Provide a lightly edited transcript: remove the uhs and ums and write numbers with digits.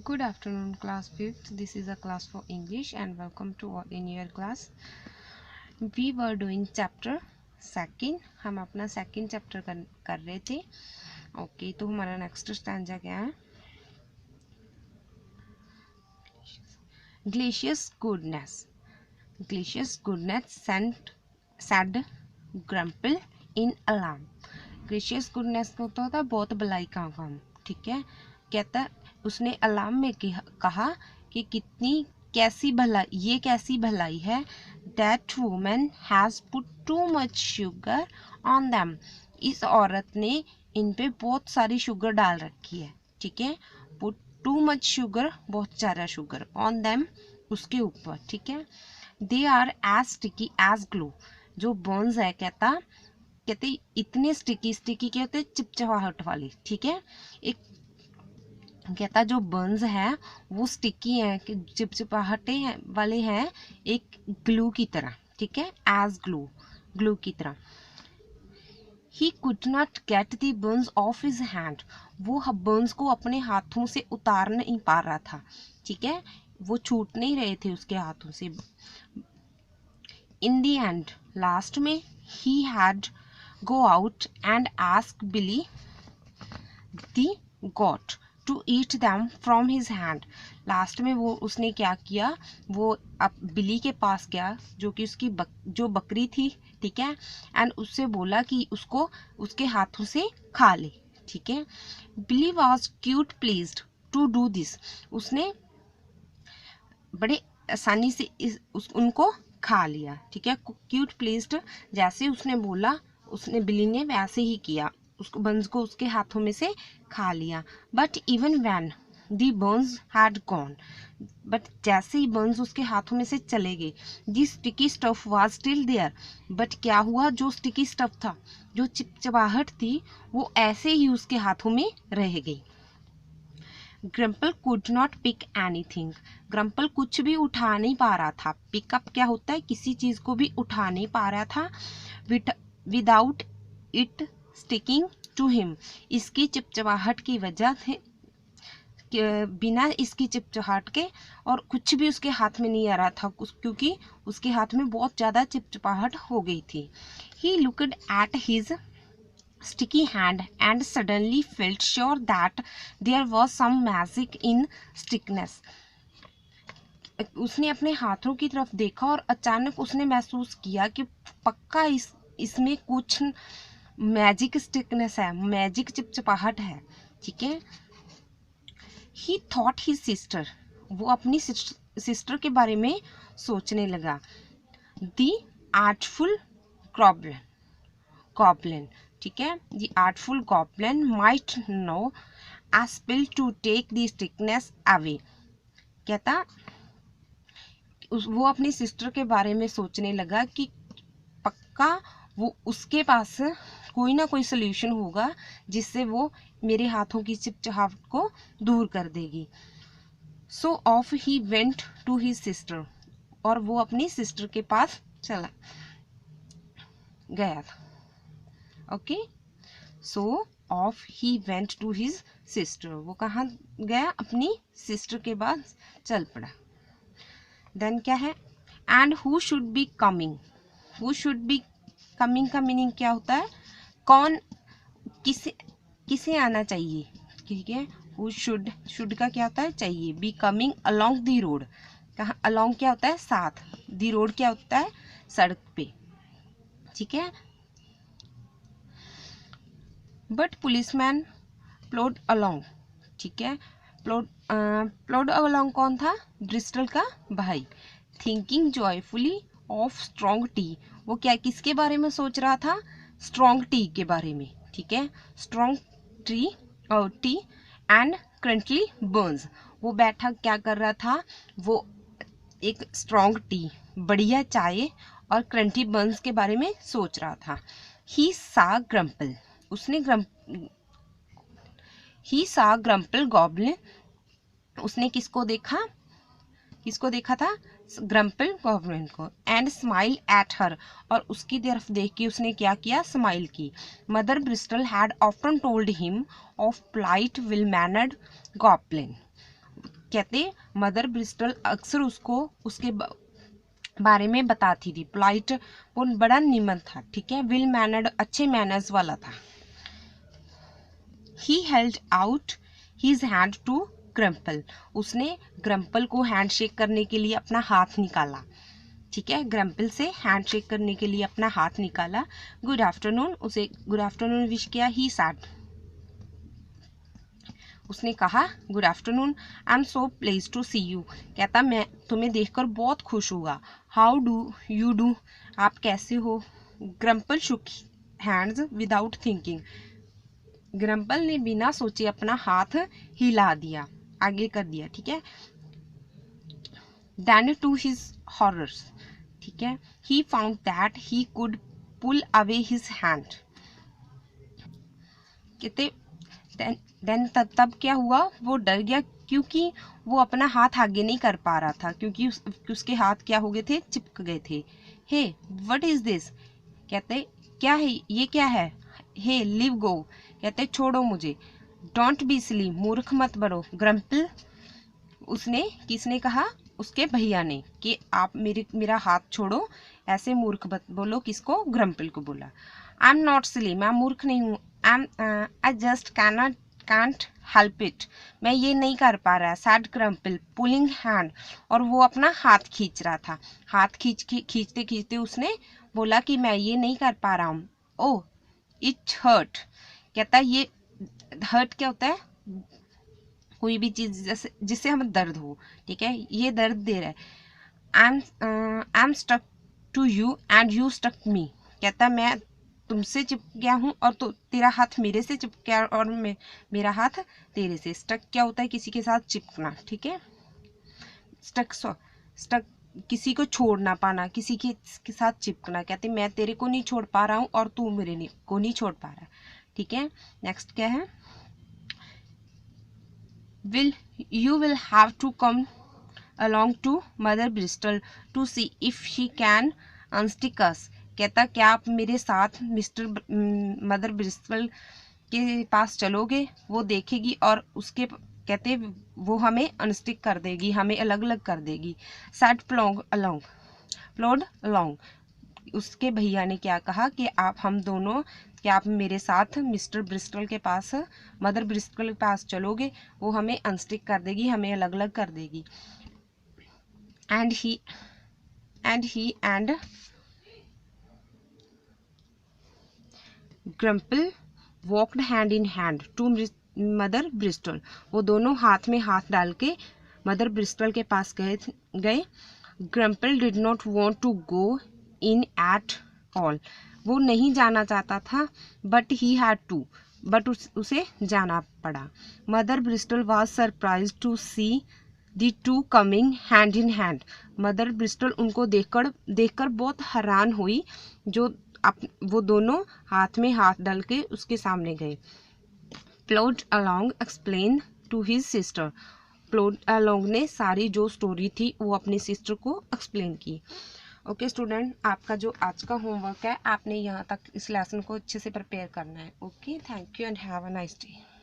Good afternoon, class 5th. This is a class for English and welcome to all in your class. We were doing chapter second. हम अपना second chapter कर रहे थे. Okay, तो हमारा next stanza क्या है? Glacious goodness. Glacious goodness said Grumple in alarm. Gracious goodness को तो होता बहुत भलाई का काम, ठीक है. कहता उसने अलार्म में कहा कि कितनी कैसी भलाई, ये कैसी भलाई है. That woman has put too much sugar on them. इस औरत ने इन पे बहुत सारी शुगर डाल रखी है, ठीक है. Put too much sugar, बहुत सारा शुगर, on them, उसके ऊपर, ठीक है. They are as sticky as glue. जो bones है कहते इतने स्टिकी के होते चिपचिपाहट वाली, ठीक है. एक कहता जो बर्न्स है वो स्टिकी है कि चिपचिपाहटे वाले हैं एक ग्लू की तरह, ठीक है. एज ग्लू की तरह. He could not get the burns off his hand. वो बर्न्स को अपने हाथों से उतार नहीं पा रहा था, ठीक है. वो छूट नहीं रहे थे उसके हाथों से. In the end, लास्ट में he had go out and ask Billy the goat to eat them from his hand. Last में वो उसने क्या किया, वो अब बिली के पास गया जो कि उसकी जो बकरी थी, ठीक है. एंड उससे बोला कि उसको उसके हाथों से खा ले, ठीक है. Billy was cute pleased to do this. उसने बड़े आसानी से उनको खा लिया, ठीक है. क्यूट प्लीज्ड, जैसे उसने बोला उसने बिली ने वैसे ही किया, उसको बर्न्स को उसके हाथों में से खा लिया. But even when the buns had gone, but जैसे ही बर्न्स उसके हाथों में से चले गए, the sticky stuff was still there. But क्या हुआ, जो स्टिकी स्टफ था, जो चिपचिपाहट थी, वो ऐसे ही उसके हाथों में रह गई. ग्रम्पल कुड नॉट पिक एनीथिंग. ग्रम्पल कुछ भी उठा नहीं पा रहा था. पिकअप क्या होता है, किसी चीज को भी उठा नहीं पा रहा था. Without it sticking to him. इसकी चिपचिपाहट की वजह से, बिना इसकी चिपचिपाहट के और कुछ भी उसके हाथ में नहीं आ रहा था, क्योंकि उसके हाथ में बहुत ज्यादा चिपचिपाहट हो गई थी. He looked at his sticky hand and suddenly felt sure that there was some magic in stickiness. उसने अपने हाथों की तरफ देखा और अचानक उसने महसूस किया कि पक्का इसमें कुछ मैजिक स्टिकनेस है, मैजिक चिपचिपाहट है, ठीक है. ही थॉट हिज सिस्टर. वो अपनी सिस्टर के बारे में सोचने लगा. द आर्टफुल गॉब्लिन, ठीक है. The artful goblin might know a spell to take the stickiness away. कहता वो अपनी सिस्टर के बारे में सोचने लगा कि पक्का वो उसके पास कोई ना कोई सोल्यूशन होगा जिससे वो मेरे हाथों की चिपचिपाहट को दूर कर देगी. So off he went to his sister. और वो अपनी सिस्टर के पास चला गया था. Okay, so off he went to his sister. वो कहाँ गया, अपनी सिस्टर के पास चल पड़ा. देन क्या है, and who should be coming. Who should be coming का मीनिंग क्या होता है, कौन किसे आना चाहिए, ठीक है. हु शुड का क्या होता है, चाहिए. Be coming along the road. कहाँ अलोंग क्या होता है, साथ. द रोड क्या होता है, सड़क पे, ठीक है. बट पुलिसमैन प्लोड अलोंग, ठीक है. प्लोड अलोंग कौन था, ब्रिस्टल का भाई. Thinking joyfully of strong T. वो क्या किसके बारे में सोच रहा था, स्ट्रॉन्ग टी के बारे में, ठीक है. Strong tea and crunchy buns. वो बैठा क्या कर रहा था, वो एक स्ट्रॉन्ग टी, बढ़िया चाय और क्रंटी बर्न्स के बारे में सोच रहा था. ही सा ग्रम्पल. ही सा ग्रम्पल गॉब्लिन. उसने किसको देखा था, ग्रम्पल गॉब्लिन को. And smile at her. और उसकी तरफ देख के उसने क्या किया, स्माइल की. Mother Bristol had often told him of polite well mannered goblin. कहते मदर ब्रिस्टल अक्सर उसको उसके बारे में बताती थी। पोलाइट वो बड़ा निमन था, ठीक है, वेल मैनर्ड अच्छे मैनर्स वाला था। He held out his hand to Grumpel, उसने ग्रम्पल को हैंडशेक करने के लिए अपना हाथ निकाला, ठीक है, ग्रम्पल से हैंडशेक करने के लिए अपना हाथ निकाला। गुड आफ्टरनून, उसे गुड आफ्टरनून विश किया। ही सैड, उसने कहा good afternoon, I am so please to see you, कहता मैं तुम्हें देखकर बहुत खुश हुआ। हाउ डू यू डू, आप कैसे हो। ग्रम्पल शुक हैंड्स विदाउट थिंकिंग, ग्रम्पल ने बिना सोचे अपना हाथ हिला दिया, आगे कर दिया, ठीक है। देन टू हिज हॉरर्स, ठीक है, he found that he could pull away his hand, कहते देन तब क्या हुआ, वो डर गया क्योंकि वो अपना हाथ आगे नहीं कर पा रहा था, क्योंकि उसके हाथ क्या हो गए थे, चिपक गए थे। हे व्हाट इज दिस, कहते क्या है ये, क्या है। हे लिव गो, कहते छोड़ो मुझे। डोंट बी सिली, मूर्ख मत बनो। ग्रम्पल, उसने किसने कहा, उसके भैया ने, कि आप मेरा हाथ छोड़ो, ऐसे मूर्ख मत बोलो। किसको, ग्रम्पल को बोला। आई एम नॉट सिली, मैं मूर्ख नहीं हूँ। I just can't help it, मैं ये नहीं कर पा रहा। सैड ग्रम्पल पुलिंग हैंड, और वो अपना हाथ खींच रहा था। हाथ खींचते खींचते उसने बोला कि मैं ये नहीं कर पा रहा हूँ। ओह इट हर्ट, कहता ये हर्ट क्या होता है, कोई भी चीज जैसे जिससे हमें दर्द हो, ठीक है, ये दर्द दे रहा है। I am stuck to you and you stuck me, कहता मैं तुमसे चिपक गया हूँ और तो तेरा हाथ मेरे से चिपक गया और मेरा हाथ तेरे से। स्टक क्या होता है, किसी के साथ चिपकना, ठीक है। स्टक किसी को छोड़ ना पाना, किसी के साथ चिपकना। कहते मैं तेरे को नहीं छोड़ पा रहा हूँ और तू मेरे को नहीं छोड़ पा रहा, ठीक है। नेक्स्ट क्या है, you will have to come along to Mother Bristol to see if she can unstick us, कहता क्या आप मेरे साथ मदर ब्रिस्टल के पास चलोगे, वो देखेगी और उसके कहते वो हमें अनस्टिक कर देगी, हमें अलग अलग कर देगी। सैड प्लॉड अलोंग, उसके भैया ने क्या कहा कि आप हम दोनों, कि आप मेरे साथ मिस्टर ब्रिस्टल के पास, मदर ब्रिस्टल के पास चलोगे, वो हमें अनस्टिक कर देगी, हमें अलग अलग कर देगी। And Grumpel walked hand in hand to mother Bristle, वो दोनों हाथ में हाथ डाल के मदर ब्रिस्टल के पास गए। Grumpel did not want to go in at all, वो नहीं जाना चाहता था, but he had to, but उसे जाना पड़ा। Mother Bristle was surprise to see the two coming hand in hand, mother Bristle उनको देखकर बहुत हैरान हुई, जो वो दोनों हाथ में हाथ डाल के उसके सामने गए। Plod along explain to his sister, plod along ने सारी जो स्टोरी थी वो अपनी सिस्टर को एक्सप्लेन की। ओके स्टूडेंट, आपका जो आज का होमवर्क है, आपने यहाँ तक इस लेसन को अच्छे से प्रिपेयर करना है। Okay, thank you and have a nice day.